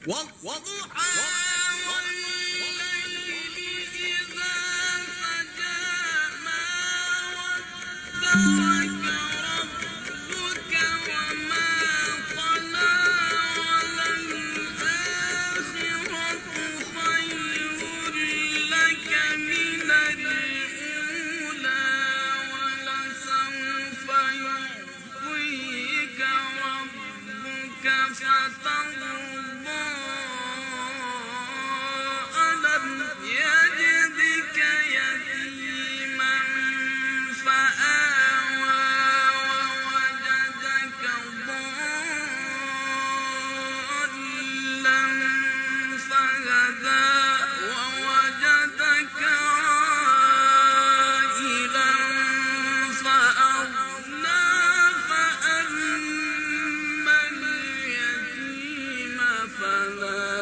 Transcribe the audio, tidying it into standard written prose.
والضحى والليل إذا سجى ما ودعك ربك وما قلى وللآخرة خير لك من الأولى ولسوف يعطيك ربك فترضى ألم يجدك يتيما فآوى ووجدك ضالا فهدى ووجدك عائلا فأغنى فأما اليتيم فلا